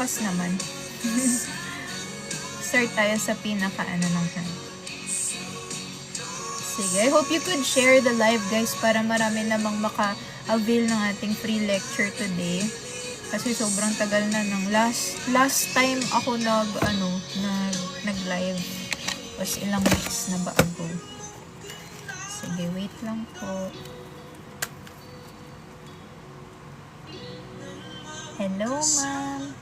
focus naman. Start tayo sa pinaka-ano ng hand. Sige, I hope you could share the live, guys, para marami namang maka-avail ng ating free lecture today. Kasi sobrang tagal na ng last time ako nag-live was ilang weeks na ba ago. Sige, wait lang po. Hello, ma'am.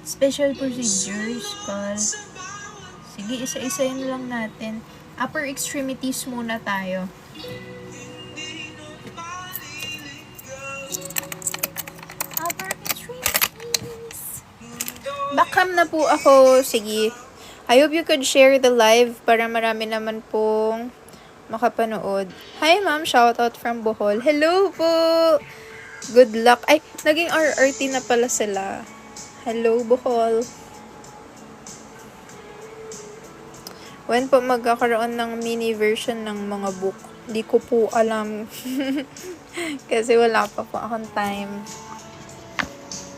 Special procedures, call. Sige, isa-isayin lang natin. Upper extremities muna tayo. Upper extremities. Backcam na po ako. Sige. I hope you could share the live para marami naman pong makapanood. Hi, ma'am. Shoutout from Bohol. Hello po. Good luck. Ay, naging RRT na pala sila. Hello, Bohol. When po magkakaroon ng mini version ng mga book? Di ko po alam. Kasi wala pa po akong time.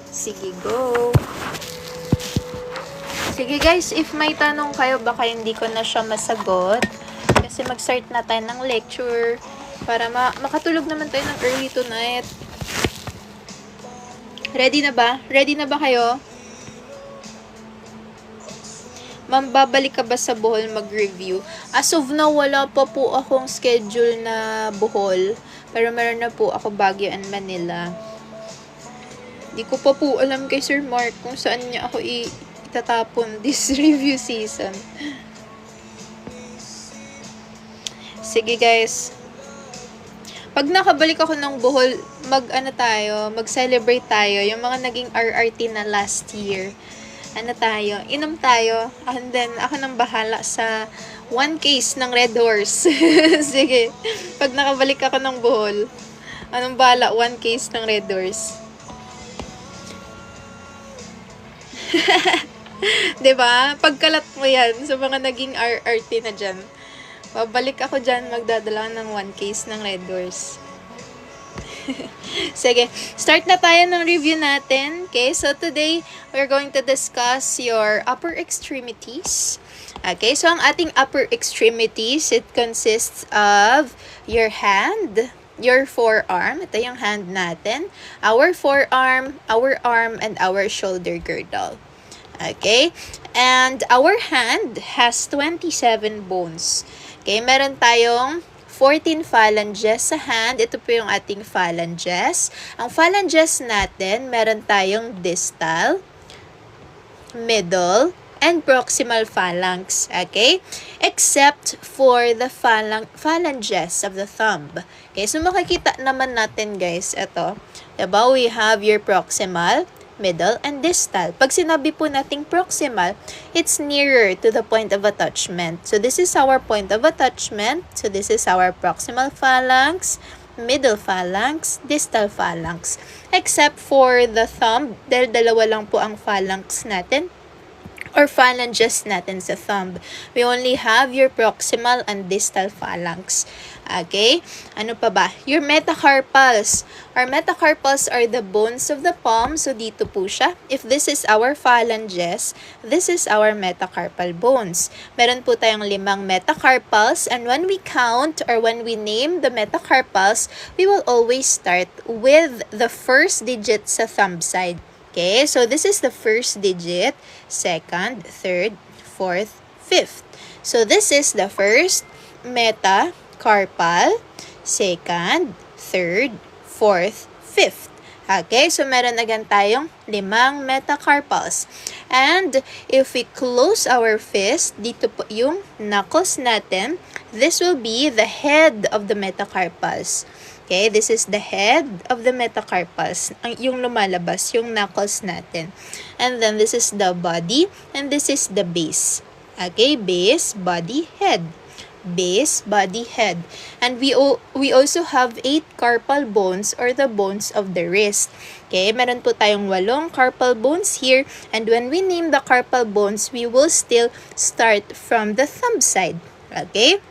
Sige, go. Sige guys, if may tanong kayo, baka hindi ko na siya masagot. Kasi mag-start na tayo ng lecture. Para makatulog naman tayo ng early tonight. Ready na ba? Ready na ba kayo? Ma'am, babalik ka ba sa Bohol mag-review? As of now, wala pa po akong schedule na Bohol. Pero meron na po ako Baguio and Manila. Di ko pa po alam kay Sir Mark kung saan niya ako itatapon this review season. Sige guys. Pag nakabalik ako ng Bohol, mag-celebrate tayo. Yung mga naging RRT na last year. Inom tayo, and then ako nang bahala sa one case ng Red Horse. Sige, pag nakabalik ako ng Bohol, anong bahala, one case ng Red Horse. Diba? Pagkalat mo yan sa mga naging RRT na dyan. Babalik ako dyan, magdadala ng one case ng Red Horse. Sige, start na tayo ng review natin. Okay, so today, we're going to discuss your upper extremities. Okay, so ang ating upper extremities, it consists of your hand, your forearm. Ito yung hand natin. Our forearm, our arm, and our shoulder girdle. Okay, and our hand has 27 bones. Okay, meron tayong 14 phalanges sa hand. Ito po yung ating phalanges. Ang phalanges natin, meron tayong distal, middle, and proximal phalanx. Okay? Except for the phalanges of the thumb. Okay, so makikita naman natin guys, ito. Diba? We have your proximal, middle, and distal. Pag sinabi po nating proximal, it's nearer to the point of attachment. So this is our point of attachment. So this is our proximal phalanx, middle phalanx, distal phalanx. Except for the thumb, dahil dalawa lang po ang phalanx natin or phalanges natin sa thumb. We only have your proximal and distal phalanx. Okay? Ano pa ba? Your metacarpals. Our metacarpals are the bones of the palm. So, dito po siya. If this is our phalanges, this is our metacarpal bones. Meron po tayong 5 metacarpals. And when we count or when we name the metacarpals, we will always start with the first digit sa thumb side. Okay? So, this is the first digit, second, third, fourth, fifth. So, this is the first metacarpal, second, third, fourth, fifth. Okay, so meron again tayong 5 metacarpals. And if we close our fist, dito po yung knuckles natin, this will be the head of the metacarpals. Okay, this is the head of the metacarpals. Yung lumalabas, yung knuckles natin. And then this is the body, and this is the base. Okay, base, body, head. Base, body, head. And we also have 8 carpal bones or the bones of the wrist. Okay, meron po tayong 8 carpal bones here. And when we name the carpal bones, we will still start from the thumb side. Okay?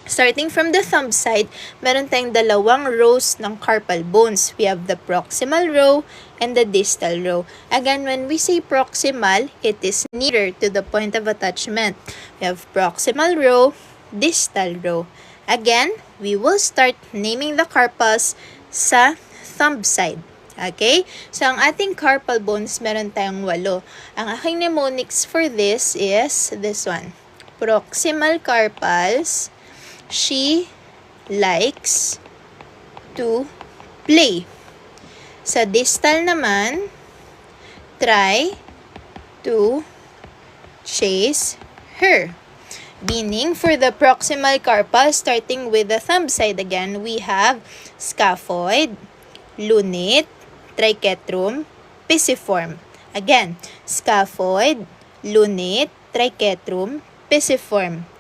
Starting from the thumb side, meron tayong dalawang rows ng carpal bones. We have the proximal row and the distal row. Again, when we say proximal, it is nearer to the point of attachment. We have proximal row, distal row. Again, we will start naming the carpals sa thumb side. Okay? So, ang ating carpal bones, meron tayong 8. Ang aking mnemonics for this is this one. Proximal carpals. She likes to play. Sa distal naman, try to chase her. Meaning, for the proximal carpal, starting with the thumb side again, we have scaphoid, lunate, triquetrum, pisiform. Again, scaphoid, lunate, triquetrum, pisiform.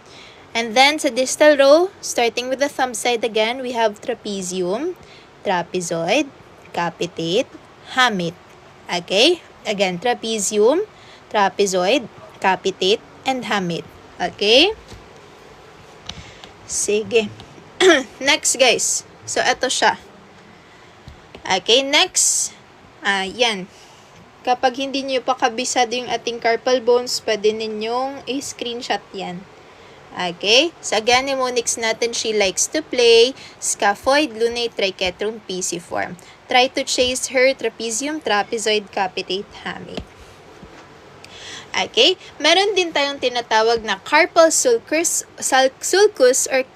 And then, sa distal row, starting with the thumb side again, we have trapezium, trapezoid, capitate, hamate. Okay? Again, trapezium, trapezoid, capitate, and hamate. Okay? Sige. Next, guys. So, ito siya. Okay, next. Yan. Kapag hindi nyo pa kabisado yung ating carpal bones, pwede ninyong i-screenshot yan. Okay? So, again, mnemonics natin, she likes to play, scaphoid, lunate, triquetrum, pisiform. Try to chase her, trapezium, trapezoid, capitate, hamate. Okay? Meron din tayong tinatawag na carpal sulcus or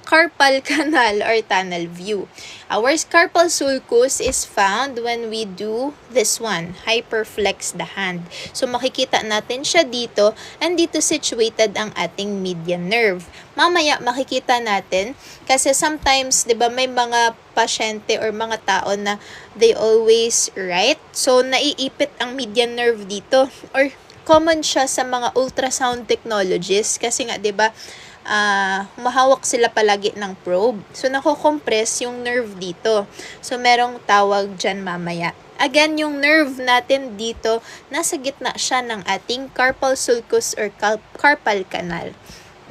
carpal canal or tunnel view. Our carpal sulcus is found when we do this one, hyperflex the hand. So, makikita natin siya dito, and dito situated ang ating median nerve. Mamaya, makikita natin, kasi sometimes, di ba, may mga pasyente or mga tao na they always write. So, naiipit ang median nerve dito, or common siya sa mga ultrasound technologies kasi nga 'di ba mahawak sila palagi ng probe. So nako-compress yung nerve dito. So merong tawag diyan mamaya. Again, yung nerve natin dito nasa gitna siya ng ating carpal sulcus or carpal canal.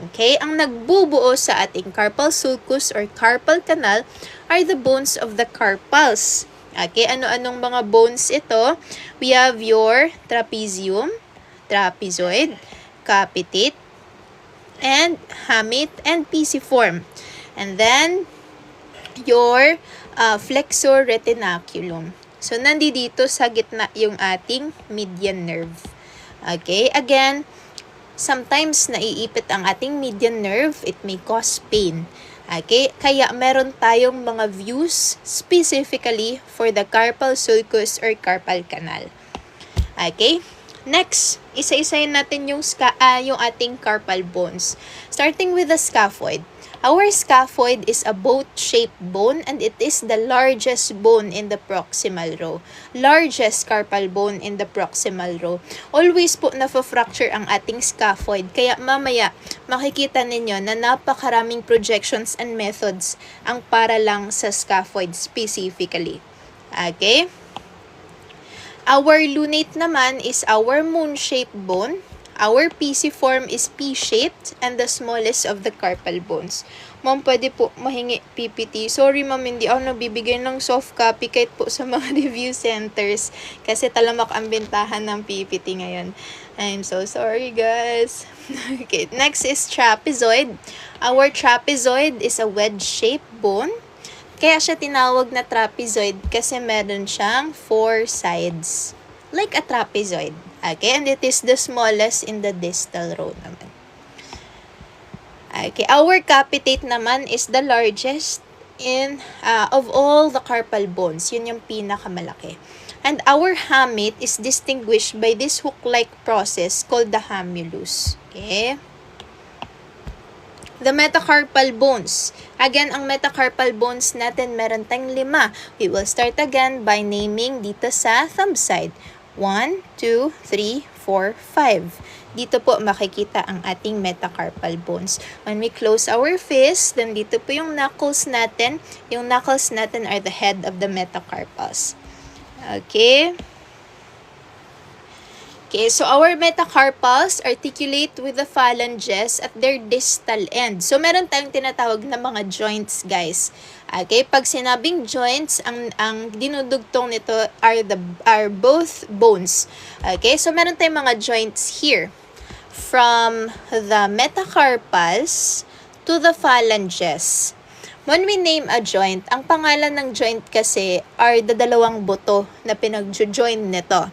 Okay, ang nagbubuo sa ating carpal sulcus or carpal canal are the bones of the carpals. Okay, ano-anong mga bones ito? We have your trapezium, trapezoid, capitate, and hamate, and pisiform. And then, your flexor retinaculum. So, nandito sa gitna yung ating median nerve. Okay? Again, sometimes naiipit ang ating median nerve. It may cause pain. Okay? Kaya meron tayong mga views specifically for the carpal sulcus or carpal canal. Okay? Next, isa-isayin natin yung ating carpal bones. Starting with the scaphoid. Our scaphoid is a boat-shaped bone and it is the largest bone in the proximal row. Largest carpal bone in the proximal row. Always po na-fracture ang ating scaphoid. Kaya mamaya, makikita ninyo na napakaraming projections and methods ang para lang sa scaphoid specifically. Okay? Our lunate naman is our moon-shaped bone. Our pisiform is P-shaped and the smallest of the carpal bones. Ma'am, pwede po mahingi PPT. Sorry ma'am, hindi ako nabibigay ng soft copy kahit po sa mga review centers kasi talamak ang bentahan ng PPT ngayon. I'm so sorry guys. Okay, next is trapezoid. Our trapezoid is a wedge-shaped bone. Kaya siya tinawag na trapezoid kasi meron siyang 4 sides. Like a trapezoid. Okay, and it is the smallest in the distal row naman. Okay, our capitate naman is the largest of all the carpal bones. Yun yung pinakamalaki. And our hamate is distinguished by this hook-like process called the hamulus. Okay. The metacarpal bones. Again, ang metacarpal bones natin meron tayong 5. We will start again by naming dito sa thumb side. 1, 2, 3, 4, 5. Dito po makikita ang ating metacarpal bones. When we close our fist, then dito po yung knuckles natin. Yung knuckles natin are the head of the metacarpals. Okay? Okay, so our metacarpals articulate with the phalanges at their distal end. So, meron tayong tinatawag na mga joints, guys. Okay, pag sinabing joints, ang dinudugtong nito are both bones. Okay, so meron tayong mga joints here. From the metacarpals to the phalanges. When we name a joint, ang pangalan ng joint kasi are the dalawang buto na pinag-join nito.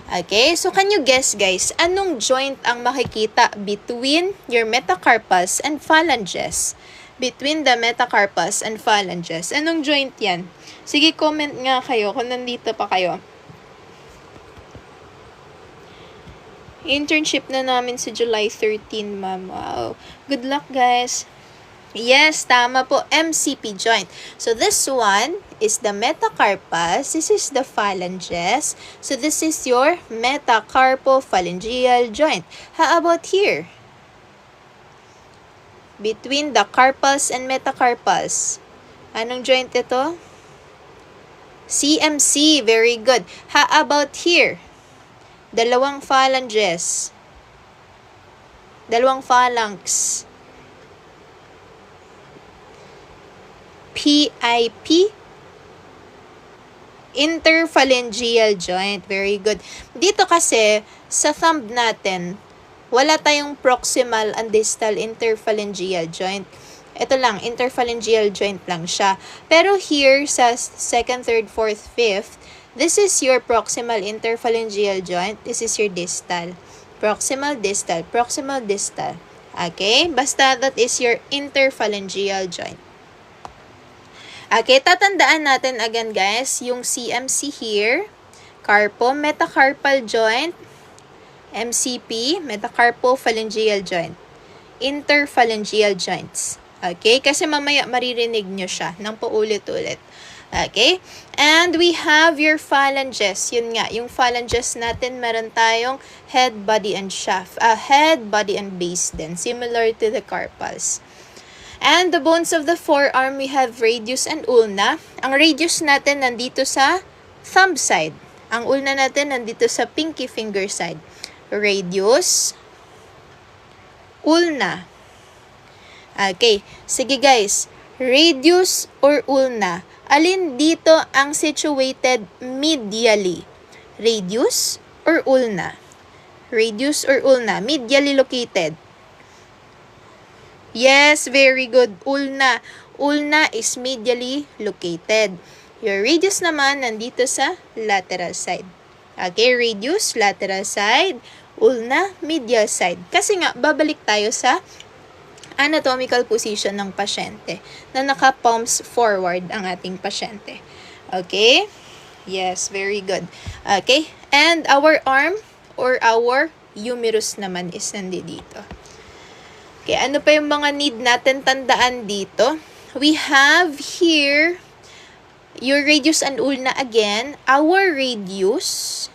Okay, so can you guess guys, anong joint ang makikita between your metacarpals and phalanges? Between the metacarpals and phalanges. Anong joint yan? Sige, comment nga kayo kung nandito pa kayo. Internship na namin sa July 13, ma'am. Wow. Good luck, guys. Yes, tama po. MCP joint. So, this one is the metacarpals. This is the phalanges. So, this is your metacarpophalangeal joint. How about here? Between the carpals and metacarpals. Anong joint ito? CMC. Very good. How about here? Dalawang phalanges. Dalawang phalanx. PIP. Interphalangeal joint. Very good. Dito kasi, sa thumb natin, wala tayong proximal and distal interphalangeal joint. Ito lang, interphalangeal joint lang siya. Pero here, sa 2nd, 3rd, 4th, 5th, this is your proximal interphalangeal joint. This is your distal. Proximal, distal, proximal, distal. Okay? Basta that is your interphalangeal joint. Okay, tatandaan natin again guys, yung CMC here, carpo, metacarpal joint, MCP, metacarpophalangeal joint, interphalangeal joints. Okay, kasi mamaya maririnig nyo siya ng paulit-ulit. Okay, and we have your phalanges. Yun nga, yung phalanges natin, meron tayong head, body, and shaft. Head, body, and base din, similar to the carpals. And the bones of the forearm, we have radius and ulna. Ang radius natin nandito sa thumb side. Ang ulna natin nandito sa pinky finger side. Radius, ulna. Okay, sige guys. Radius or ulna, alin dito ang situated medially? Radius or ulna? Radius or ulna, medially located. Yes, very good. Ulna. Ulna is medially located. Your radius naman nandito sa lateral side. Okay, radius, lateral side. Ulna, medial side. Kasi nga, babalik tayo sa anatomical position ng pasyente na naka-palms forward ang ating pasyente. Okay? Yes, very good. Okay? And our arm or our humerus naman is nandito. Okay, ano pa yung mga need natin tandaan dito? We have here your radius and ulna again. Our radius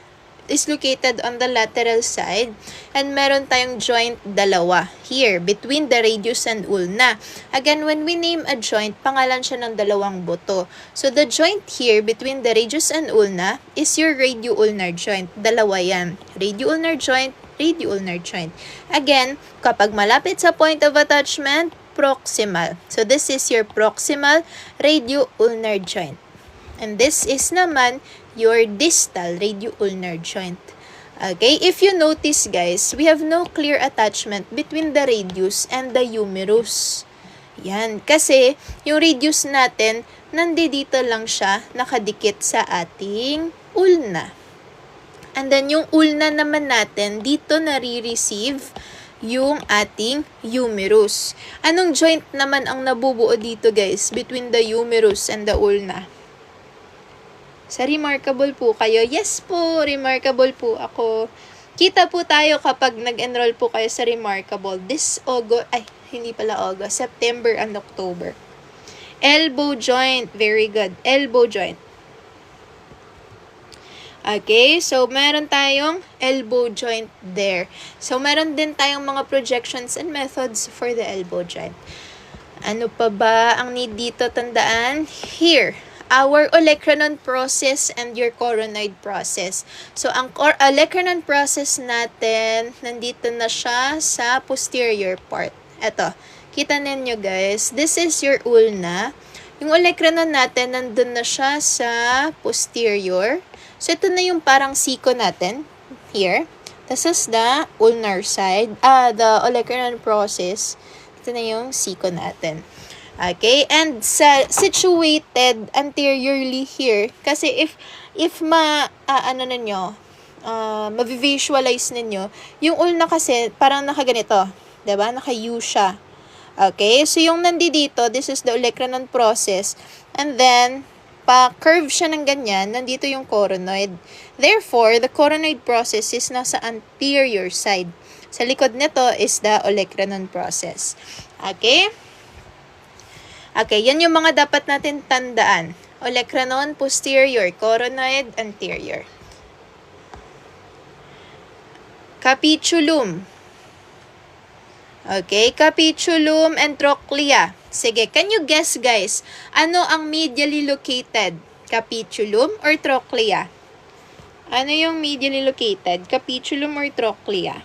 is located on the lateral side and meron tayong joint dalawa here between the radius and ulna. Again, when we name a joint, pangalan siya ng dalawang buto. So, the joint here between the radius and ulna is your radio-ulnar joint. Dalawa yan. Radio-ulnar joint, radio-ulnar joint. Again, kapag malapit sa point of attachment, proximal. So, this is your proximal radio-ulnar joint. And this is naman your distal radio-ulnar joint. Okay, if you notice guys, we have no clear attachment between the radius and the humerus. Yan, kasi yung radius natin, nandito lang siya nakadikit sa ating ulna. And then yung ulna naman natin, dito nare-receive yung ating humerus. Anong joint naman ang nabubuo dito guys, between the humerus and the ulna? Sa remarkable po kayo. Yes po, remarkable po ako. Kita po tayo kapag nag-enroll po kayo sa remarkable. This August, hindi pala August, September and October. Elbow joint, very good. Elbow joint. Okay, so meron tayong elbow joint there. So meron din tayong mga projections and methods for the elbow joint. Ano pa ba ang need dito tandaan? Here. our olecranon process and your coronoid process. So, ang olecranon process natin, nandito na siya sa posterior part. Eto, kita ninyo guys, this is your ulna. Yung olecranon natin, nandun na siya sa posterior. So, ito na yung parang siko natin, here. This is the ulnar side, the olecranon process. Ito na yung siko natin. Okay, and situated anteriorly here, kasi if ma-visualize ninyo, yung ulna kasi parang nakaganito, 'di ba? Naka-U siya. Okay, so yung nandito, this is the olecranon process, and then pa-curve siya ng ganyan, nandito yung coronoid. Therefore, the coronoid process is nasa anterior side. Sa likod nito is the olecranon process. Okay? Okay, yan yung mga dapat natin tandaan. Olecranon posterior, coronoid anterior. Capitulum. Okay, capitulum and trochlea. Sige, can you guess guys, ano ang medially located? Capitulum or trochlea? Ano yung medially located? Capitulum or trochlea?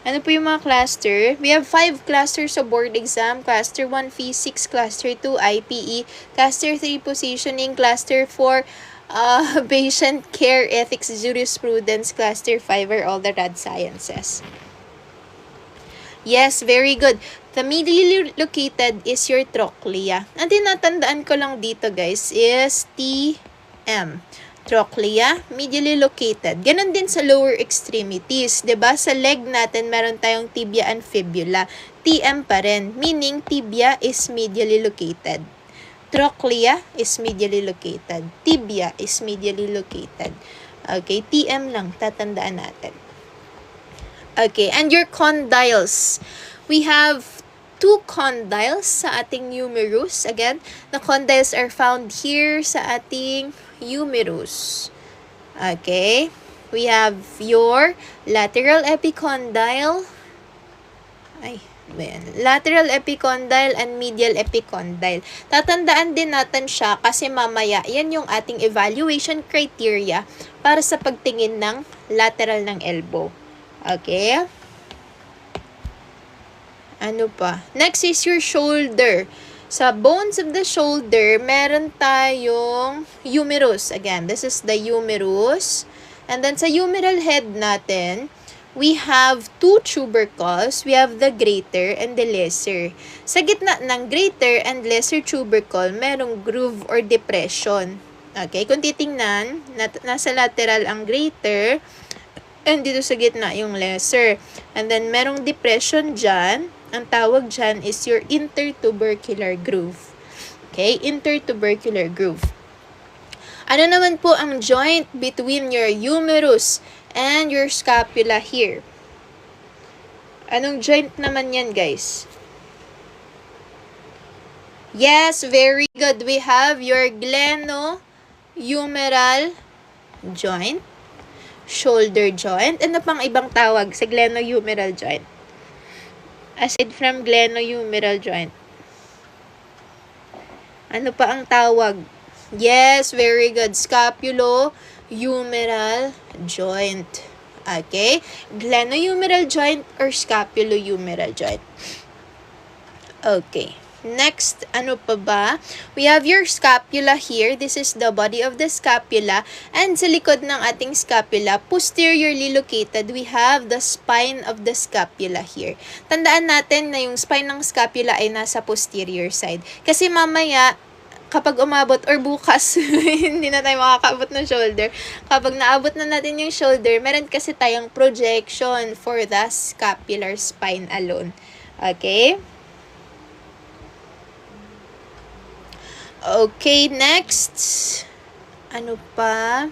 Ano po yung mga cluster? We have 5 clusters sa board exam. Cluster 1, Physics. Cluster 2, IPE. Cluster 3, Positioning. Cluster 4, Patient Care, Ethics, Jurisprudence. Cluster 5 are all the rad sciences. Yes, very good. The medially located is your trochlea. Ang tinatandaan ko lang dito guys is TM. Trochlea, medially located. Ganon din sa lower extremities. 'Di ba? Sa leg natin, meron tayong tibia and fibula. TM pa rin, meaning tibia is medially located. Trochlea is medially located. Tibia is medially located. Okay, TM lang, tatandaan natin. Okay, and your condyles. We have 2 condyles sa ating humerus. Again, the condyles are found here sa ating humerus. Okay, we have your lateral epicondyle. Lateral epicondyle and medial epicondyle. Tatandaan din natin siya kasi mamaya yan yung ating evaluation criteria para sa pagtingin ng lateral ng elbow. Okay? Ano pa? Next is your shoulder. Sa bones of the shoulder, meron tayong humerus. Again, this is the humerus. And then sa humeral head natin, we have 2 tubercles. We have the greater and the lesser. Sa gitna ng greater and lesser tubercle, merong groove or depression. Okay, kung titingnan, nasa lateral ang greater, and dito sa gitna yung lesser. And then merong depression dyan. Ang tawag dyan is your intertubercular groove. Okay, intertubercular groove. Ano naman po ang joint between your humerus and your scapula here? Anong joint naman yan, guys? Yes, very good. We have your glenohumeral joint, shoulder joint. Ano pang ibang tawag sa glenohumeral joint? Aside from glenohumeral joint. Ano pa ang tawag? Yes, very good. Scapulohumeral joint. Okay? Glenohumeral joint or scapulohumeral joint. Okay. Next, ano pa ba? We have your scapula here. This is the body of the scapula. And sa likod ng ating scapula, posteriorly located, we have the spine of the scapula here. Tandaan natin na yung spine ng scapula ay nasa posterior side. Kasi mamaya, kapag umabot or bukas, hindi na tayo makakaabot ng shoulder. Kapag naabot na natin yung shoulder, meron kasi tayong projection for the scapular spine alone. Okay? Okay, next. Ano pa?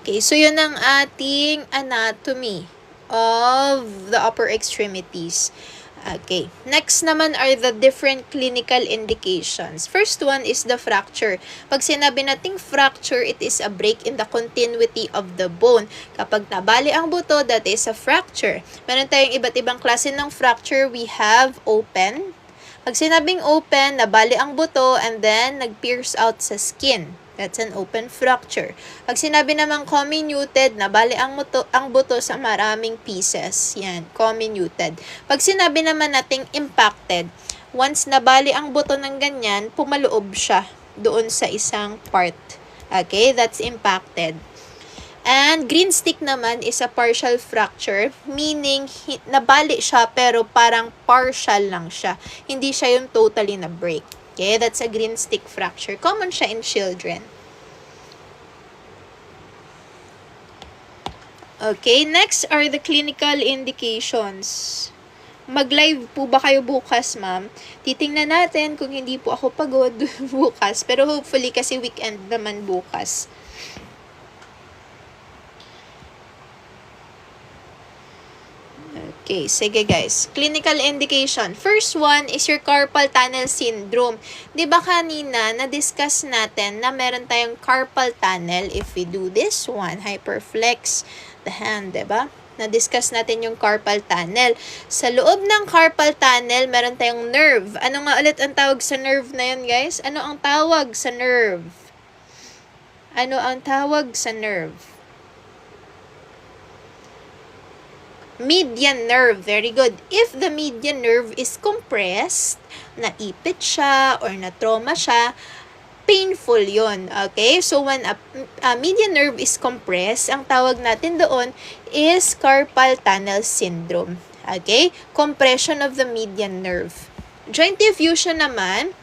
Okay, so yun ang ating anatomy of the upper extremities. Okay. Next naman are the different clinical indications. First one is the fracture. Pag sinabi nating fracture, it is a break in the continuity of the bone. Kapag nabali ang buto, that is a fracture. Meron tayong iba't ibang klase ng fracture. We have open. Pag sinabing open, nabali ang buto and then nag-pierce out sa skin. That's an open fracture. Pag sinabi namang comminuted, nabali ang buto sa maraming pieces. Yan, comminuted. Pag sinabi naman nating impacted, once nabali ang buto ng ganyan, pumaloob siya doon sa isang part. Okay, that's impacted. And green stick naman is a partial fracture, meaning nabali siya pero parang partial lang siya. Hindi siya yung totally na break. Okay, that's a green stick fracture. Common siya in children. Okay, next are the clinical indications. Mag-live po ba kayo bukas, ma'am? Titingnan natin kung hindi po ako pagod bukas. Pero hopefully kasi weekend naman bukas. Okay, sige guys. Clinical indication. First one is your carpal tunnel syndrome. 'Di ba kanina na-discuss natin na meron tayong carpal tunnel if we do this one, hyperflex the hand, 'di ba? Na-discuss natin yung carpal tunnel. Sa loob ng carpal tunnel, meron tayong nerve. Ano nga ulit ang tawag sa nerve na yun, guys? Ano ang tawag sa nerve? Ano ang tawag sa nerve? Median nerve. Very good. If the median nerve is compressed, naipit siya or na-trauma siya, painful yon. Okay? So, when a median nerve is compressed, ang tawag natin doon is carpal tunnel syndrome. Okay? Compression of the median nerve. Joint effusion naman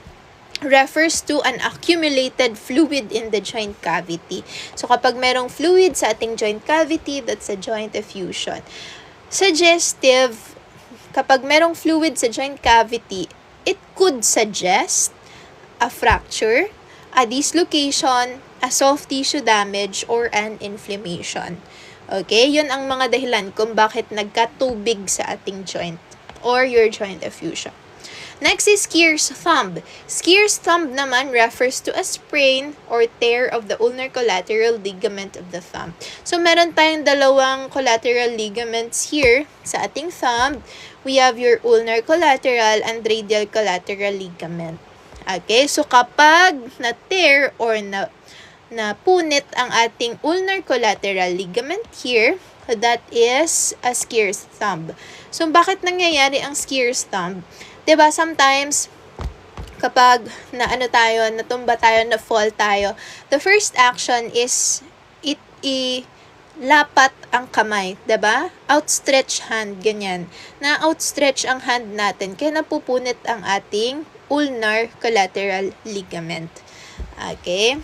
refers to an accumulated fluid in the joint cavity. So, kapag merong fluid sa ating joint cavity, that's a joint effusion. Suggestive, kapag merong fluid sa joint cavity, it could suggest a fracture, a dislocation, a soft tissue damage, or an inflammation. Okay? Yun ang mga dahilan kung bakit nagkatubig sa ating joint or your joint effusion. Next is Skier's thumb. Skier's thumb naman refers to a sprain or tear of the ulnar collateral ligament of the thumb. So, meron tayong dalawang collateral ligaments here sa ating thumb. We have your ulnar collateral and radial collateral ligament. Okay, so kapag na-tear or napunit ang ating ulnar collateral ligament here, that is a Skier's thumb. So, bakit nangyayari ang Skier's thumb? Diba, sometimes, kapag natumba tayo, na-fall tayo, the first action is, ilapat ang kamay, diba? Outstretch hand, ganyan. Na-outstretch ang hand natin, kaya napupunit ang ating ulnar collateral ligament. Okay?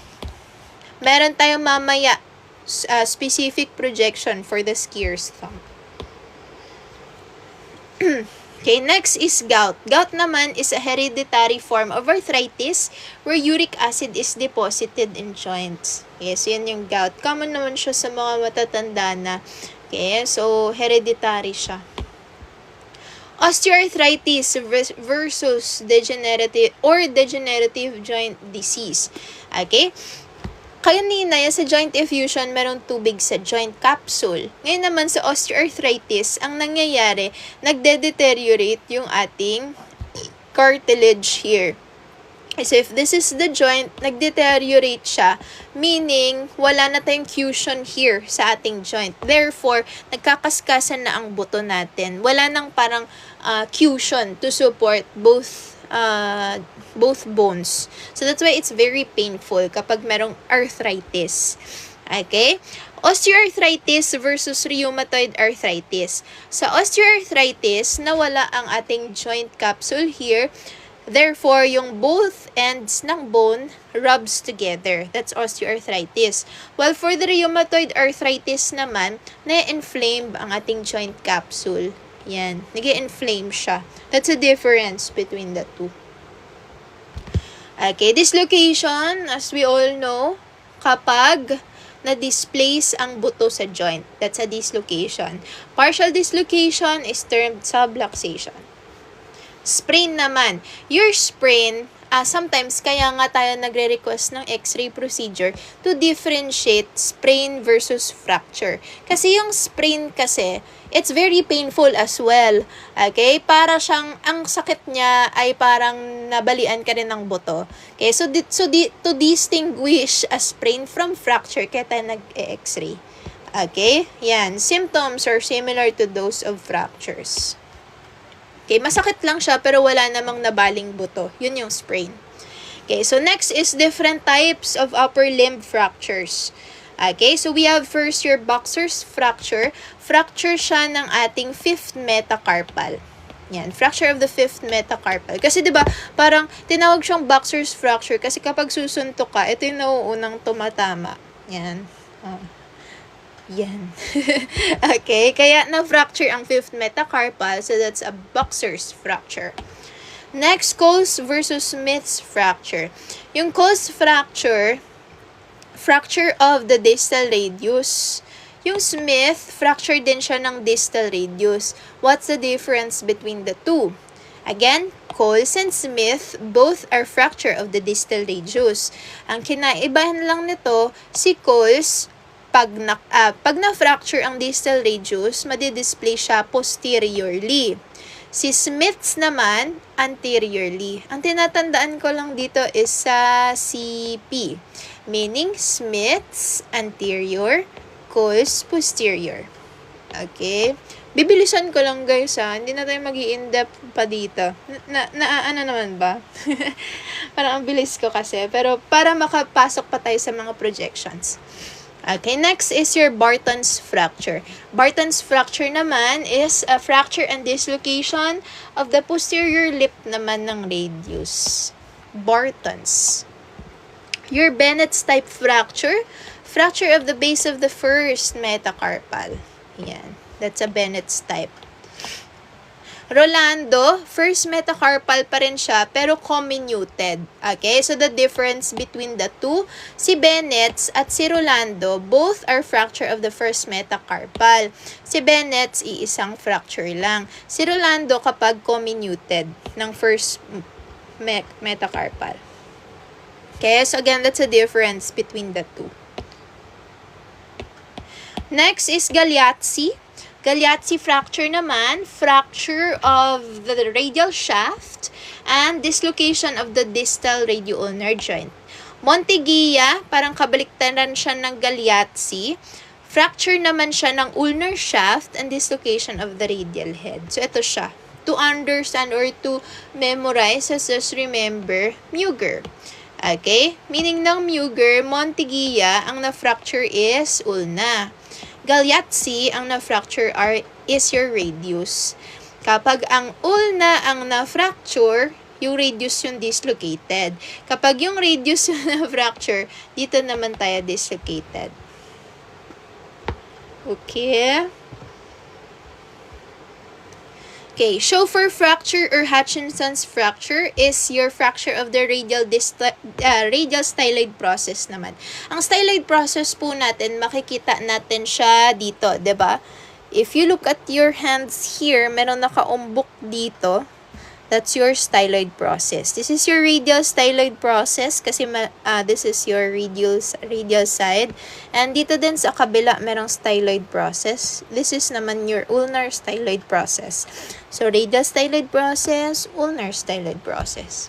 Meron tayong mamaya, specific projection for the Skier's thumb. Okay, next is gout. Gout naman is a hereditary form of arthritis where uric acid is deposited in joints. Okay, so yan yung gout. Common naman siya sa mga matatanda na. Okay, so hereditary siya. Osteoarthritis versus degenerative joint disease. Okay? Kanina, sa joint effusion, merong tubig sa joint capsule. Ngayon naman sa osteoarthritis, ang nangyayari, nagde-deteriorate yung ating cartilage here. So, if this is the joint, nagdeteriorate siya, meaning wala na tayong fusion here sa ating joint. Therefore, nagkakaskasan na ang buto natin. Wala nang parang fusion to support both bones. So, that's why it's very painful kapag merong arthritis. Okay? Osteoarthritis versus rheumatoid arthritis. Sa osteoarthritis, nawala ang ating joint capsule here. Therefore, yung both ends ng bone rubs together. That's osteoarthritis. While for the rheumatoid arthritis naman, na-inflame ang ating joint capsule. Yan. Nag-inflame siya. That's a difference between the two. Okay, dislocation, as we all know, kapag na-displace ang buto sa joint. That's a dislocation. Partial dislocation is termed subluxation. Sprain naman. Your sprain, sometimes kaya nga tayo nagre-request ng X-ray procedure to differentiate sprain versus fracture. Kasi yung sprain kasi, it's very painful as well. Okay? Para siyang, ang sakit niya ay parang nabalian ka rin ng buto. Okay? So to distinguish a sprain from fracture, kaya tayo nag-X-ray. Okay? Yan. Symptoms are similar to those of fractures. Okay, masakit lang siya pero wala namang nabaling buto. Yun yung sprain. Okay, so next is different types of upper limb fractures. Okay, so we have first your boxer's fracture. Fracture siya ng ating fifth metacarpal. Yan, fracture of the fifth metacarpal. Kasi 'di ba, parang tinawag siyang boxer's fracture kasi kapag susuntok ka, ito yung nauunang tumatama. Yan. Yan. Okay, kaya na-fracture ang fifth metacarpal, so that's a boxer's fracture. Next, Coles versus Smith's fracture. Yung Coles fracture, fracture of the distal radius. Yung Smith, fracture din siya ng distal radius. What's the difference between the two? Again, Coles and Smith, both are fracture of the distal radius. Ang kinaibahan lang nito, si Coles, pag na-fracture ang distal radius, madi-display siya posteriorly. Si Smith's naman, anteriorly. Ang tinatandaan ko lang dito is sa CP. Meaning, Smith's anterior, Coles posterior. Okay? Bibilisan ko lang guys ha. Hindi na tayo mag-i-in-depth pa dito. Ano naman ba? Parang ang bilis ko kasi. Pero para makapasok pa tayo sa mga projections. Okay, next is your Barton's fracture. Barton's fracture naman is a fracture and dislocation of the posterior lip naman ng radius. Barton's. Your Bennett's type fracture, fracture of the base of the first metacarpal. Yan, that's a Bennett's type. Rolando, first metacarpal pa rin siya, pero comminuted. Okay, so the difference between the two, si Bennett's at si Rolando, both are fracture of the first metacarpal. Si Bennett's, iisang fracture lang. Si Rolando kapag comminuted ng first metacarpal. Okay, so again, that's a difference between the two. Next is Galeazzi. Galeazzi fracture naman, fracture of the radial shaft and dislocation of the distal radioulnar joint. Monteggia, parang kabaliktaran siya ng Galeazzi. Fracture naman siya ng ulnar shaft and dislocation of the radial head. So, ito siya. To understand or to memorize, just remember, Muger. Okay? Meaning ng Muger, Monteggia, ang na-fracture is ulna. Galeazzi, ang na-fracture is your radius. Kapag ang ulna ang na-fracture, yung radius yung dislocated. Kapag yung radius yung na-fracture, dito naman tayo dislocated. Okay? Okay, Schoeffer fracture or Hutchinson's fracture is your fracture of the radial styloid process naman. Ang styloid process po natin, makikita natin siya dito, 'di ba? If you look at your hands here, meron nakaumbok dito. That's your styloid process. This is your radial styloid process kasi this is your radial side. And dito din sa kabila, merong styloid process. This is naman your ulnar styloid process. So, radial styloid process, ulnar styloid process.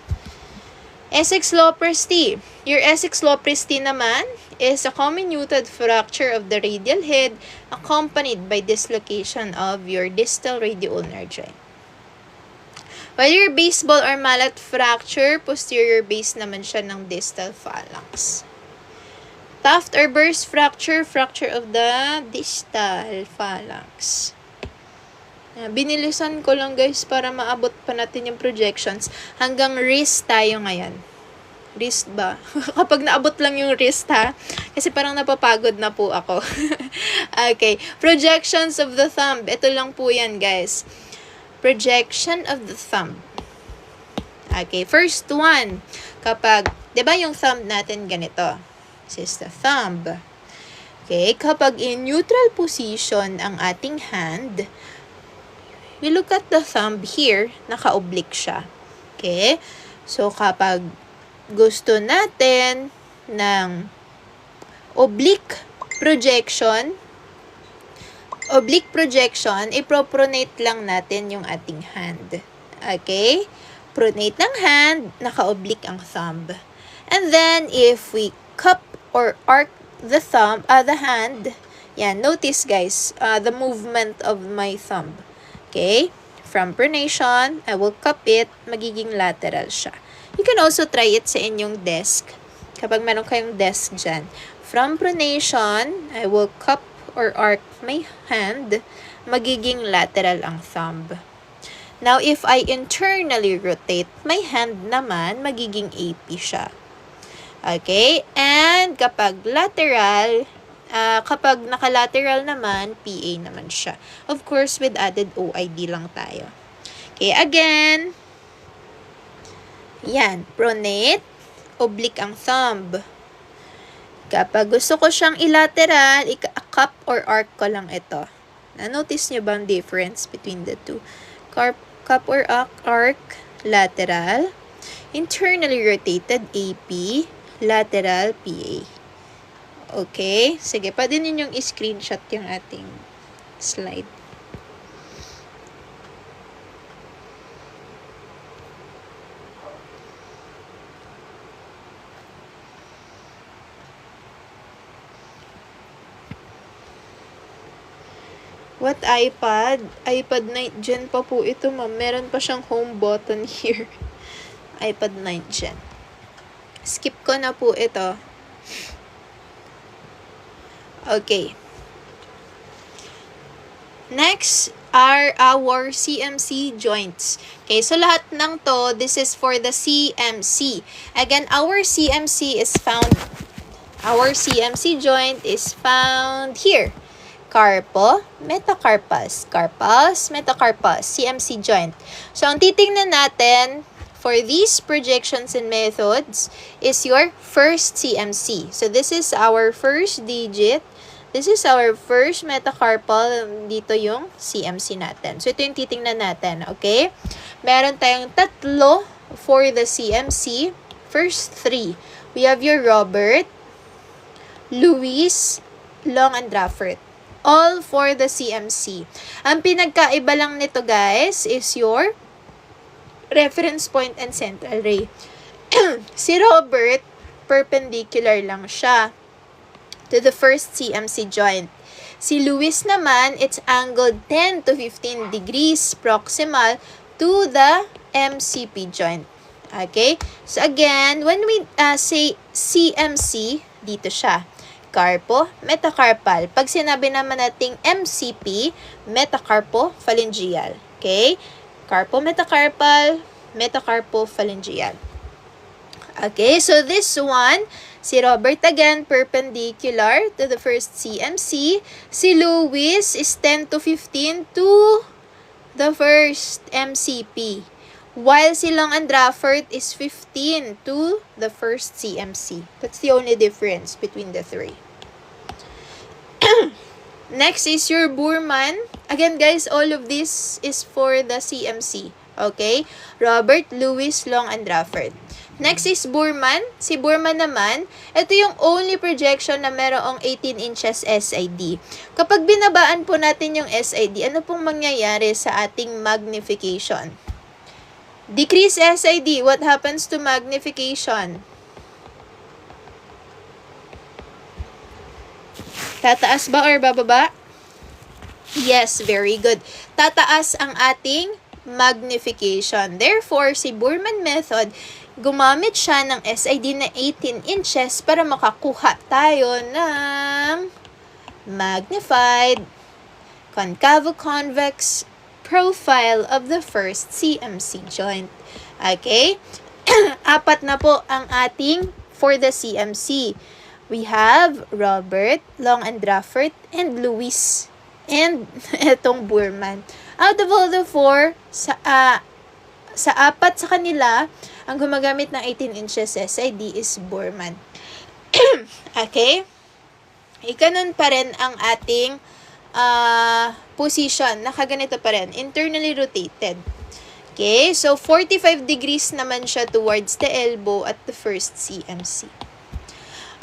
Essex-Lopresti. Your Essex-Lopresti naman is a comminuted fracture of the radial head accompanied by dislocation of your distal radioulnar joint. While your baseball or mallet fracture, posterior base naman siya ng distal phalanx. Tuft or burst fracture, fracture of the distal phalanx. Binilisan ko lang guys para maabot pa natin yung projections. Hanggang wrist tayo ngayon. Wrist ba? Kapag naabot lang yung wrist ha. Kasi parang napapagod na po ako. Okay. Projections of the thumb. Ito lang po yan guys. Projection of the thumb. Okay, first one. Kapag, di ba yung thumb natin ganito? This is the thumb. Okay, kapag in neutral position ang ating hand, we look at the thumb here, naka-oblique siya. Okay? So, kapag gusto natin ng oblique projection, ipropronate lang natin yung ating hand. Okay? Pronate ng hand, naka-oblique ang thumb. And then, if we cup or arc the hand, yan, notice guys, the movement of my thumb. Okay? From pronation, I will cup it, magiging lateral siya. You can also try it sa inyong desk. Kapag meron kayong desk dyan. From pronation, I will cup or arc my hand, magiging lateral ang thumb. Now, if I internally rotate my hand naman, magiging AP siya. Okay? And kapag lateral, kapag naka-lateral naman, PA naman siya. Of course, with added OID lang tayo. Okay, again, yan, pronate, oblique ang thumb. Kapag gusto ko siyang ilateral, cup or arc ko lang ito. Na-notice nyo ba ang difference between the two? Cup or arc, lateral. Internally rotated, AP. Lateral, PA. Okay? Sige, pwede ninyong i-screenshot yung ating slide. What iPad? iPad 9 Gen pa po ito, ma'am. Meron pa siyang home button here. iPad 9 Gen. Skip ko na po ito. Okay. Next are our CMC joints. Okay, so lahat ng to, this is for the CMC. Again, our CMC joint is found here. Carpo, metacarpus. Carpus, metacarpus, CMC joint. So, ang titingnan natin for these projections and methods is your first CMC. So, this is our first digit. This is our first metacarpal. Dito yung CMC natin. So, ito yung titingnan natin. Okay? Meron tayong tatlo for the CMC. First three. We have your Robert, Louis, Long, and Raffert. All for the CMC. Ang pinagkaiba lang nito guys is your reference point and central ray. Si Robert, perpendicular lang siya to the first CMC joint. Si Louis naman, it's angled 10 to 15 degrees proximal to the MCP joint. Okay? So again, when we say CMC, dito siya. Carpo, metacarpal. Pag sinabi naman nating MCP, metacarpophalangeal. Okay? Carpo, metacarpal, metacarpophalangeal. Okay, so this one, si Robert again, perpendicular to the first CMC. Si Louis is 10 to 15 to the first MCP. While si Long and Raffert is 15 to the first CMC. That's the only difference between the three. Next is your Burman. Again guys, all of this is for the CMC. Okay? Robert, Louis, Long, and Raffert. Next is Burman. Si Burman naman, ito yung only projection na merong 18 inches SID. Kapag binabaan po natin yung SID, ano pong mangyayari sa ating magnification? Decrease SID. What happens to magnification? Tataas ba or bababa? Yes, very good. Tataas ang ating magnification. Therefore, si Burman method, gumamit siya ng SID na 18 inches para makakuha tayo ng magnified concavo-convex profile of the first CMC joint. Okay? Apat na po ang ating for the CMC. We have Robert, Long, and Raffert, and Louis. And etong Burman. Out of all the four, sa apat sa kanila, ang gumagamit ng 18 inches SID is Burman. Okay? Ikanon pa rin ang ating position, nakaganito pa rin, internally rotated. Okay, so 45 degrees naman siya towards the elbow at the first CMC.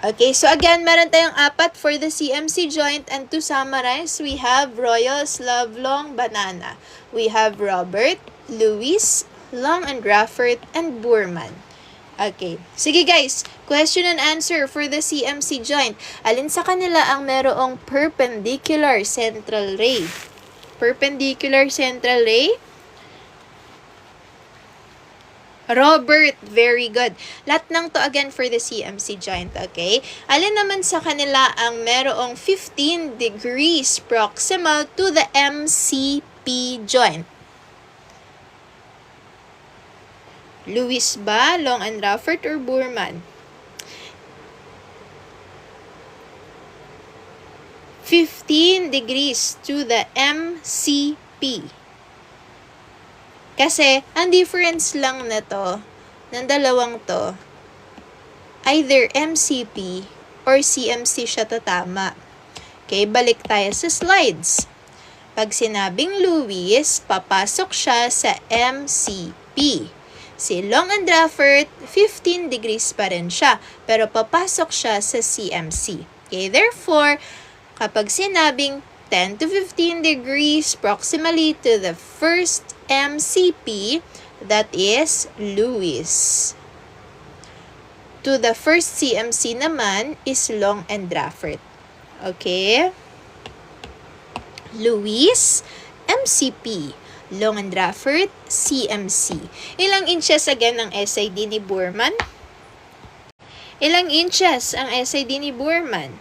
Okay, so again, meron tayong 4 for the CMC joint, and to summarize, we have Royals, Love, Long, Banana. We have Robert, Lewis, Long and Raffert, and Boorman. Okay. Sige guys, question and answer for the CMC joint. Alin sa kanila ang merong perpendicular central ray? Perpendicular central ray? Robert, very good. Lahat ng to again for the CMC joint, okay? Alin naman sa kanila ang merong 15 degrees proximal to the MCP joint? Lewis ba, Long and Raffert, or Boorman? 15 degrees to the MCP. Kasi, ang difference lang na to, ng dalawang to, either MCP or CMC siya tatama. Okay, balik tayo sa slides. Pag sinabing Lewis, papasok siya sa MCP. Si Long and Raffert, 15 degrees pa rin siya, pero papasok siya sa CMC. Okay, therefore, kapag sinabing 10 to 15 degrees proximally to the first MCP, that is Lewis. To the first CMC naman is Long and Raffert. Okay? Lewis, MCP. Long and Raffert, CMC. Ilang inches again ang SID ni Boorman? Ilang inches ang SID ni Boorman?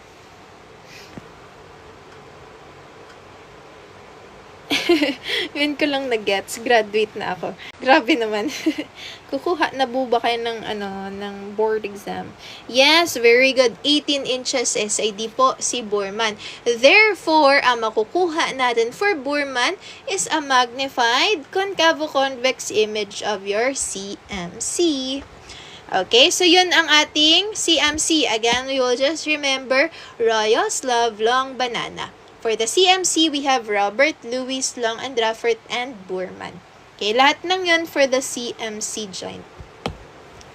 Yun ko lang na-gets. Graduate na ako. Grabe naman. Kukuha na ba kayo ng board exam? Yes, very good. 18 inches SID po si Boorman. Therefore, ang makukuha natin for Boorman is a magnified concavo-convex image of your CMC. Okay, so yun ang ating CMC. Again, we will just remember Royals, Love, Long, Banana. For the CMC, we have Robert, Lewis, Long and Raffert, and Boorman. Okay, lahat ng yun for the CMC joint.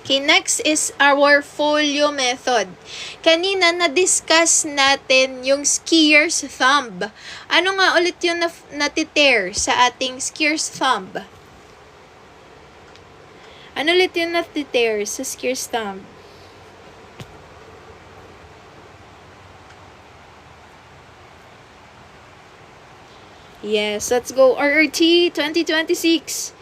Okay, next is our folio method. Kanina, na-discuss natin yung skier's thumb. Ano nga ulit yung natitear sa ating skier's thumb? Ano ulit yung natitear sa skier's thumb? Yes, let's go. RRT 2026.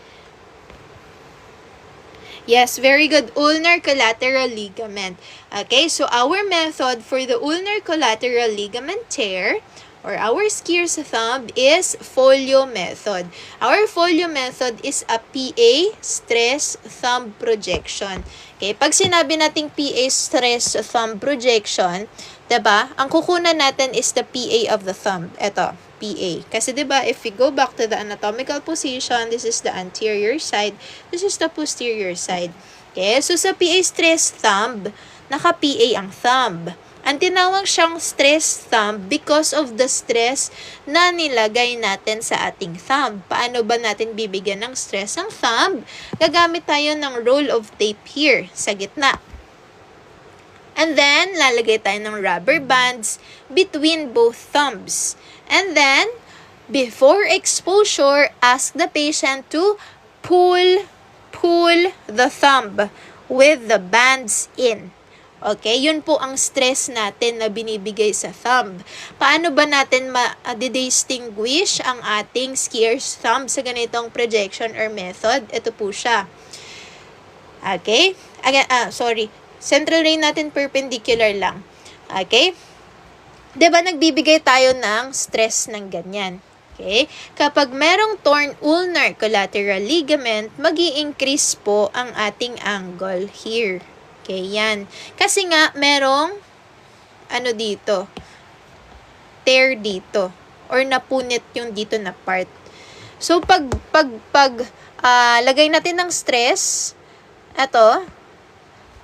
Yes, very good. Ulnar collateral ligament. Okay, so our method for the ulnar collateral ligament tear or our skier's thumb is folio method. Our folio method is a PA stress thumb projection. Okay, pag sinabi nating PA stress thumb projection, diba, ang kukunan natin is the PA of the thumb. Ito. PA. Kasi 'di ba, if we go back to the anatomical position, this is the anterior side, this is the posterior side. Okay, so sa PA stress thumb, naka-PA ang thumb. Ang tinawag siyang stress thumb because of the stress na nilagay natin sa ating thumb. Paano ba natin bibigyan ng stress ang thumb? Gagamit tayo ng roll of tape here sa gitna. And then, lalagay tayo ng rubber bands between both thumbs. And then, before exposure, ask the patient to pull the thumb with the bands in. Okay, yun po ang stress natin na binibigay sa thumb. Paano ba natin ma-distinguish ang ating skier's thumb sa ganitong projection or method? Ito po siya. Okay? Again, central ray natin perpendicular lang. Okay? Diba nagbibigay tayo ng stress ng ganyan? Okay? Kapag merong torn ulnar collateral ligament, magi-increase po ang ating angle here. Okay, yan. Kasi nga, merong dito? Tear dito. Or napunit yung dito na part. So, pag lagay natin ng stress,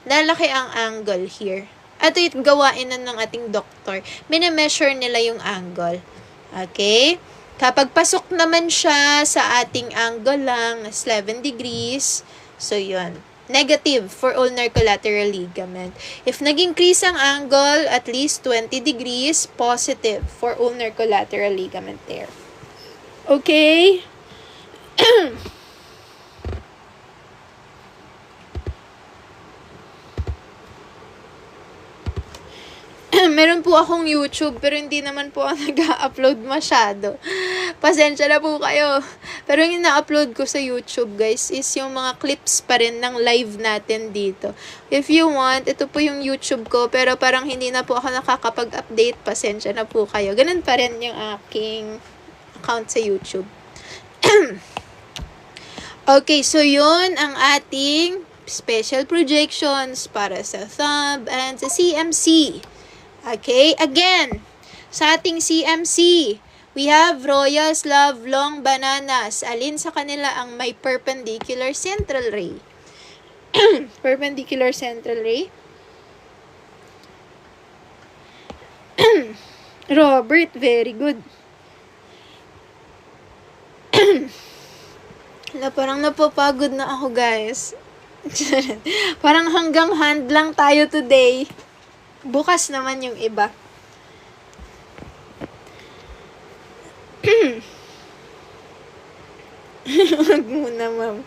lalaki ang angle here. Ito yung gawain ng ating doktor. Mine-measure nila yung angle. Okay? Kapag pasok naman siya sa ating angle lang, 11 degrees, so yun. Negative for ulnar collateral ligament. If nag-increase ang angle, at least 20 degrees, positive for ulnar collateral ligament there. Okay? Meron po akong YouTube, pero hindi naman po ako nag-upload masyado. Pasensya na po kayo. Pero yung na-upload ko sa YouTube, guys, is yung mga clips pa rin ng live natin dito. If you want, ito po yung YouTube ko, pero parang hindi na po ako nakakapag-update. Pasensya na po kayo. Ganun pa rin yung aking account sa YouTube. Okay, so yun ang ating special projections para sa thumb and sa CMC. Okay, again, sa ating CMC, we have Royals Love Long Bananas. Alin sa kanila ang may perpendicular central ray? Perpendicular central ray? Robert, very good. Parang napapagod na ako, guys. Parang hanggang hand lang tayo today. Bukas naman yung iba. Wag muna, ma'am.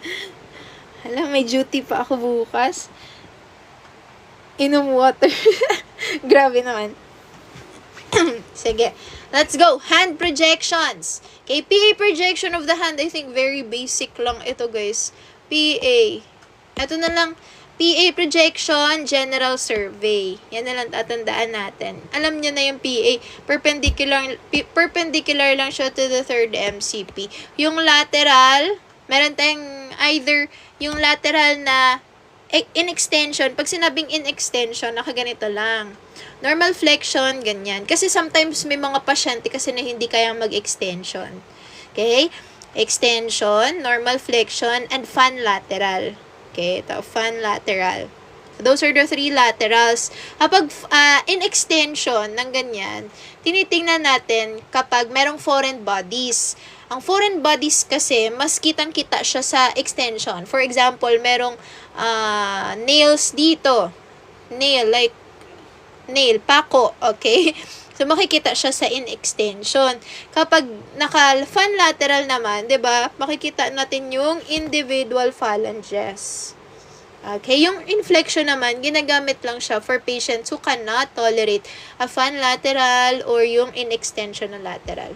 Hala, may duty pa ako bukas. Inom water. Grabe naman. Sige. Let's go. Hand projections. Okay, PA projection of the hand. I think very basic lang ito, guys. PA. Ito na lang. PA projection, general survey. Yan na lang tatandaan natin. Alam niyo na yung PA. Perpendicular lang siya to the third MCP. Yung lateral, meron tayong either yung lateral na in extension. Pag sinabing in extension, nakaganito lang. Normal flexion, ganyan. Kasi sometimes may mga pasyente kasi na hindi kayang mag-extension. Okay? Extension, normal flexion, and fan lateral. Okay, ito, fan lateral. Those are the three laterals. Kapag in extension ng ganyan, tinitingnan natin kapag merong foreign bodies. Ang foreign bodies kasi, mas kitang-kita siya sa extension. For example, merong nails dito. Nail, pako, okay? So, makikita siya sa in extension. Kapag naka-fan lateral naman, 'di ba? Makikita natin yung individual phalanges. Okay, yung inflection naman, ginagamit lang siya for patients who cannot tolerate a fan lateral or yung in extension na lateral.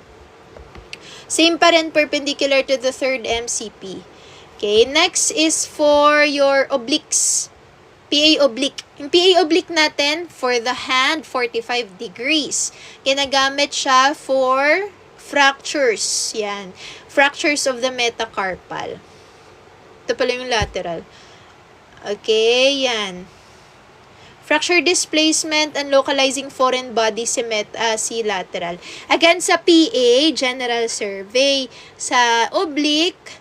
Same pa rin, perpendicular to the third MCP. Okay, next is for your obliques. PA oblique. Yung PA oblique natin, for the hand, 45 degrees. Ginagamit siya for fractures. Yan. Fractures of the metacarpal. Ito pala yung lateral. Okay, yan. Fracture displacement and localizing foreign body si lateral. Again, sa PA, general survey. Sa oblique,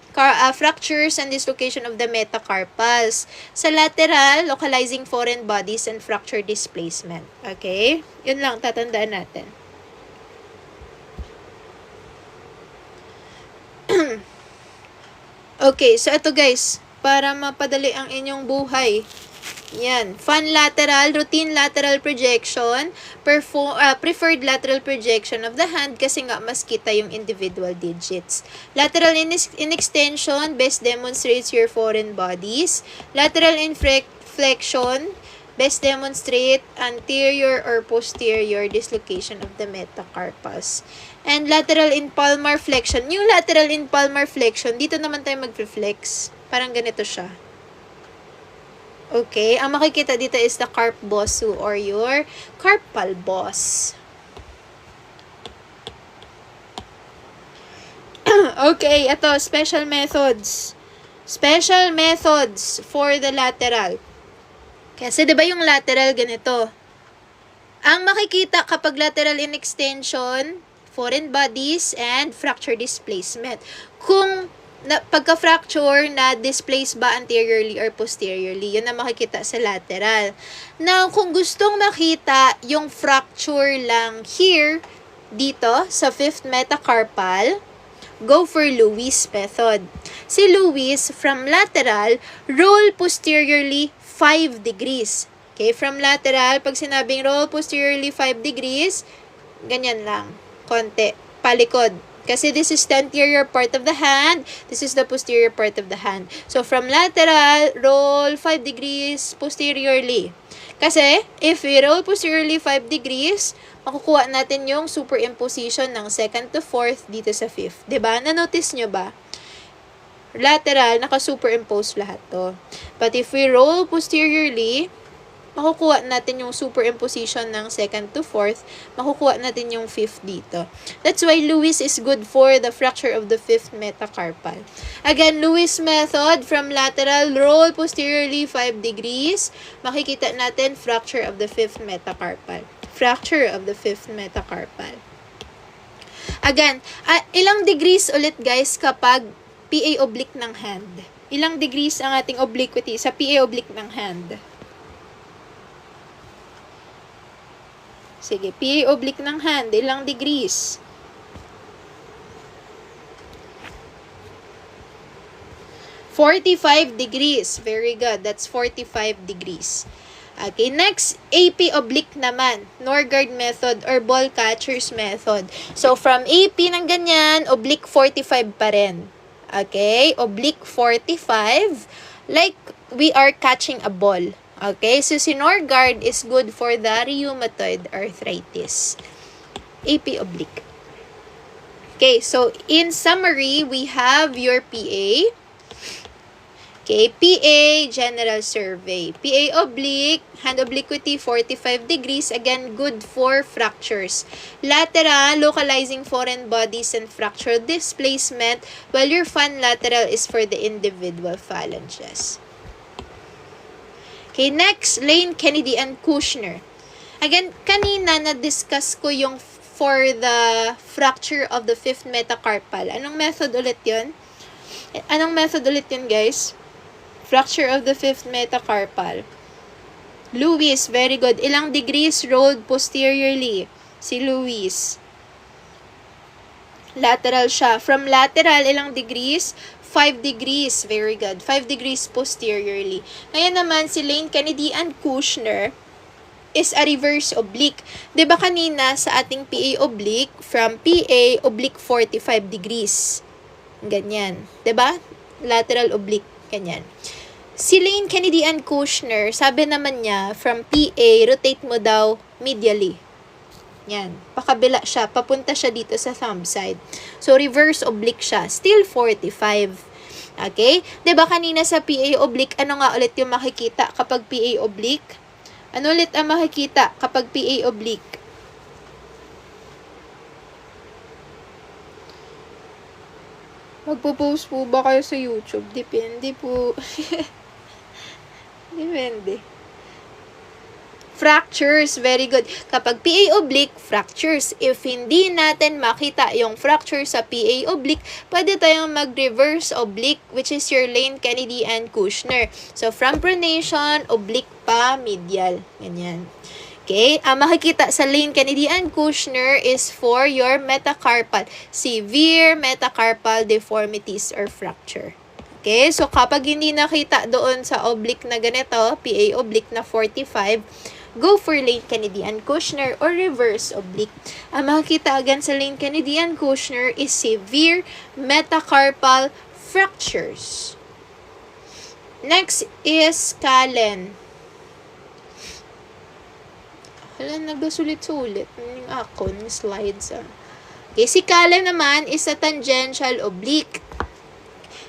fractures and dislocation of the metacarpals. Sa lateral, localizing foreign bodies and fracture displacement. Okay? Yun lang, tatandaan natin. Okay, so ito guys, para mapadali ang inyong buhay. Yan. Fan lateral, routine lateral projection, preferred lateral projection of the hand kasi nga mas kita yung individual digits. Lateral in extension, best demonstrates your foreign bodies. Lateral in flexion, best demonstrate anterior or posterior dislocation of the metacarpals. And lateral in palmar flexion. Yung lateral in palmar flexion, dito naman tayo mag-flex. Parang ganito siya. Okay, ang makikita dito is the carp bossu or your carpal boss. Okay, ito, special methods. Special methods for the lateral. Kasi 'di ba yung lateral ganito? Ang makikita kapag lateral in extension, foreign bodies and fracture displacement. Kung pagka-fracture na displace ba anteriorly or posteriorly, yun na makikita sa lateral. Now, kung gustong makita yung fracture lang here, dito sa fifth metacarpal, go for Lewis method. Si Lewis, from lateral, roll posteriorly 5 degrees. Okay, from lateral, pag sinabing roll posteriorly 5 degrees, ganyan lang, konti, palikod. Kasi this is the anterior part of the hand, this is the posterior part of the hand. So, from lateral, roll 5 degrees posteriorly. Kasi, if we roll posteriorly 5 degrees, makukuha natin yung superimposition ng second to fourth dito sa fifth. Diba? Na-notice nyo ba? Lateral, naka-superimpose lahat to. But if we roll posteriorly, makukuha natin yung superimposition ng second to fourth, makukuha natin yung fifth dito. That's why Lewis is good for the fracture of the fifth metacarpal. Again, Lewis method, from lateral, roll posteriorly 5 degrees, makikita natin fracture of the fifth metacarpal. Fracture of the fifth metacarpal. Again, ilang degrees ulit guys kapag PA oblique ng hand? Ilang degrees ang ating obliquity sa PA oblique ng hand? Sige, PA oblique ng hand, ilang degrees? (45 degrees. Very good. That's 45 degrees. Okay, next, AP oblique naman. Norgard method or ball catcher's method. So, from AP ng ganyan, oblique 45 pa rin. Okay, oblique 45. Like, we are catching a ball. Okay, so si Norgard is good for the rheumatoid arthritis. AP oblique. Okay, so in summary, we have your PA. Okay, PA general survey. PA oblique, hand obliquity 45 degrees, again good for fractures. Lateral, localizing foreign bodies and fracture displacement, while your fan lateral is for the individual phalanges. Okay, next, Lane, Kennedy, and Kushner. Again, kanina na-discuss ko yung for the fracture of the fifth metacarpal. Anong method ulit yun? Anong method ulit yun, guys? Fracture of the fifth metacarpal. Lewis, very good. Ilang degrees rolled posteriorly? Si Lewis. Lateral siya. From lateral, ilang degrees? 5 degrees. Very good. 5 degrees posteriorly. Ngayon naman, si Lane, Kennedy, and Kushner is a reverse oblique. Diba kanina sa ating PA oblique, from PA oblique 45 degrees. Ganyan. Diba? Lateral oblique. Ganyan. Si Lane, Kennedy, and Kushner, sabi naman niya, from PA, rotate mo daw medially. Yan. Pakabila siya. Papunta siya dito sa thumb side. So, reverse oblique siya. Still 45. Okay? Diba kanina sa PA oblique, ano nga ulit yung makikita kapag PA oblique? Ano ulit ang makikita kapag PA oblique? Magpo-post po ba kayo sa YouTube? Depende po. Depende. Fractures, very good. Kapag PA oblique, fractures. If hindi natin makita yung fracture sa PA oblique, pwede tayong mag-reverse oblique, which is your Lane, Kennedy, and Kushner. So, from pronation, oblique pa, medial. Ganyan. Okay? Ang makikita sa Lane, Kennedy, and Kushner is for your metacarpal. Severe metacarpal deformities or fracture. Okay? So, kapag hindi nakita doon sa oblique na ganito, PA oblique na 45, go for Lane, Kennedy, and Kushner or reverse oblique. Ang makikita again sa Lane, Kennedy, and Kushner is severe metacarpal fractures. Next is Callen. Hala, nagasulit-sulit. Yung akon, slides. Okay, si Callen naman is a tangential oblique.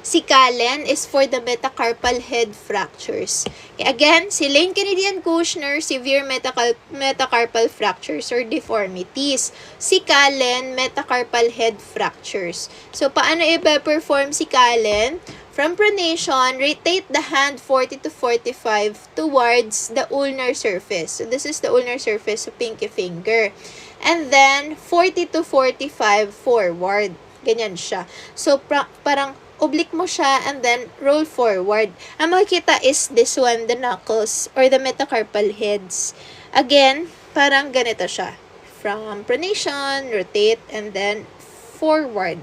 Si Callen is for the metacarpal head fractures. Okay, again, si Lane, Kennedy, and Kushner, severe metacarpal fractures or deformities. Si Callen, metacarpal head fractures. So, paano i-perform si Callen? From pronation, rotate the hand 40 to 45 towards the ulnar surface. So, this is the ulnar surface of pinky finger. And then, 40 to 45 forward. Ganyan siya. So, parang oblique mo siya and then roll forward. Ang makikita is this one, the knuckles or the metacarpal heads. Again, parang ganito siya. from pronation, rotate, and then forward.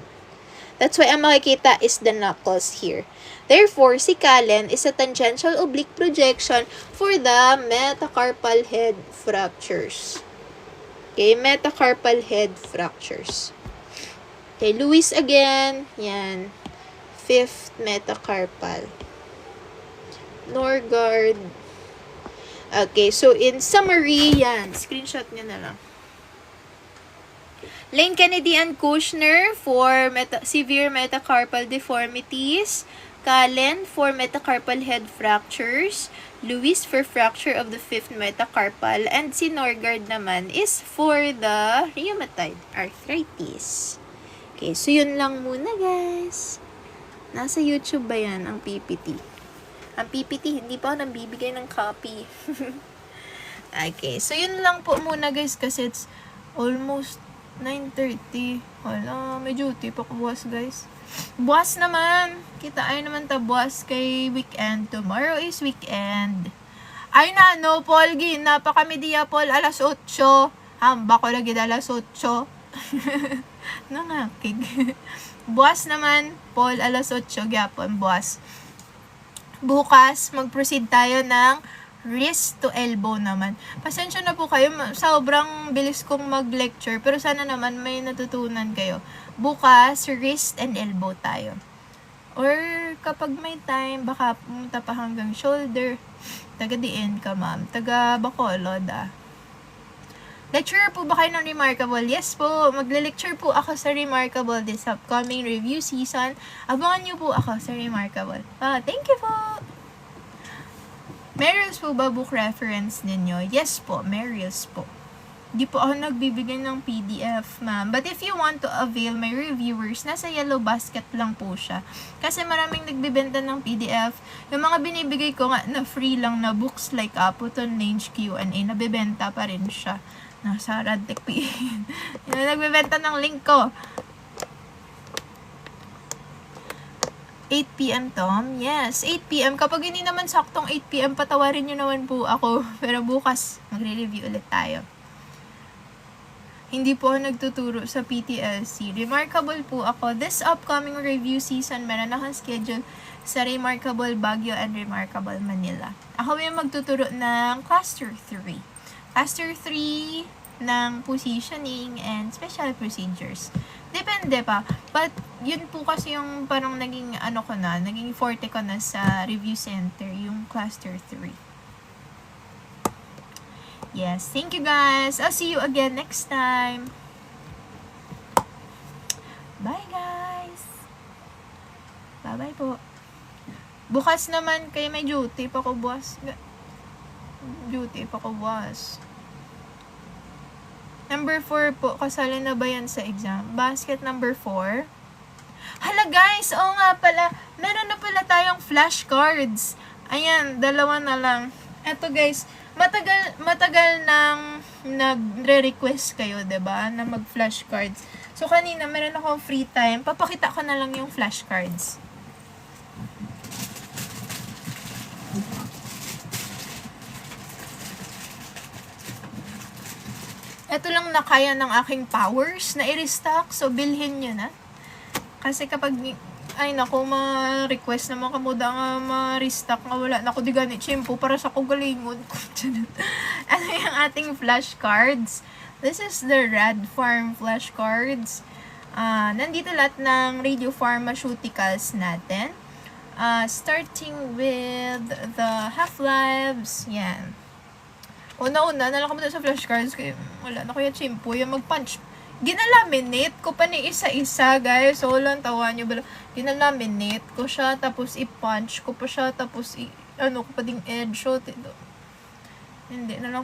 That's why ang makikita is the knuckles here. Therefore, si Callen is a tangential oblique projection for the metacarpal head fractures. Okay, metacarpal head fractures. Okay, Lewis again. Yan. 5th metacarpal. Norgard. Okay, so in summary, yan. Screenshot nyo na lang. Lane Kennedy and Kushner for severe metacarpal deformities. Callen for metacarpal head fractures. Lewis for fracture of the 5th metacarpal. And si Norgard naman is for the rheumatoid arthritis. Okay, so yun lang muna guys. Nasa YouTube ba yan ang PPT? Ang PPT, hindi pa ako nambibigay ng copy. Okay, so yun lang po muna guys kasi it's almost 9:30. Wala, may duty pa ko buwas guys. Buwas naman. Kita ay naman ta buwas kay weekend. Tomorrow is weekend. Ay na, no, Paul, ginapa kami diya, Paul, alas 8. Hamba ko lagi alas 8. Nangakig. Buwas naman, Paul, alas 8, gyapon, buwas. Bukas, mag-proceed tayo ng wrist to elbow naman. Pasensya na po kayo, sobrang bilis kong mag-lecture, pero sana naman may natutunan kayo. Bukas, wrist and elbow tayo. Or kapag may time, baka pumunta pa hanggang shoulder. Taga-diin ka, ma'am. Taga-Bacolod, Lecturer po ba kayo ng Remarkable? Yes po, magle-lecture po ako sa Remarkable this upcoming review season. Abangan niyo po ako sa Remarkable. Thank you po! Merrills po ba book reference ninyo? Yes po, Merrills po. Di po ako nagbibigay ng PDF, ma'am. But if you want to avail my reviewers, nasa yellow basket lang po siya. Kasi maraming nagbibenta ng PDF. Yung mga binibigay ko nga na free lang na books like Aputon, Lange, Q&A, nabibenta pa rin siya. Nasa Radtech PN. Yung nagbibenta ng link ko. 8 p.m. Tom? Yes, 8 p.m. Kapag hindi naman saktong 8 p.m., patawarin nyo naman po ako. Pero bukas, magre-review ulit tayo. Hindi po ako nagtuturo sa PTLC. Remarkable po ako. This upcoming review season, meron akong schedule sa Remarkable Baguio and Remarkable Manila. Ako yung magtuturo ng Cluster 3. Cluster 3 ng positioning and special procedures. Depende pa. But, yun po kasi yung parang naging naging forte ko na sa review center, yung Cluster 3. Yes, thank you guys. I'll see you again next time. Bye guys. Bye-bye po. Bukas naman kayo may duty pa ko buwas. Duty pa ko buwas. Number 4 po, kasali na ba yan sa exam? Basket number 4. Hala guys, oo nga pala, meron na pala tayong flashcards. Ayan, 2 na lang. Eto guys, matagal nang nagre-request kayo, 'di ba, na mag-flashcards. So kanina meron akong free time, papakita ko na lang yung flashcards. Ito lang na kaya ng aking powers na i-restock. So, bilhin nyo na. Kasi kapag, ay naku, ma-request naman kamuda nga ma-restock nga wala. Naku, di ganit, chimpo, para sa kugalingon. Ano yung ating flashcards? This is the Rad Farm flashcards. Nandito lahat ng radiopharmaceuticals natin. Starting with the Half-Lives. Yan. Una-una, nalang ka sa flashcards. Kaya wala na kuya chimpo. Yung mag-punch. Ginalaminate ko pa ni isa-isa, guys. So, lang tawa nyo. Ginalaminate ko siya. Tapos, i-punch ko pa siya. Tapos, ko pa ding edge. So, hindi na lang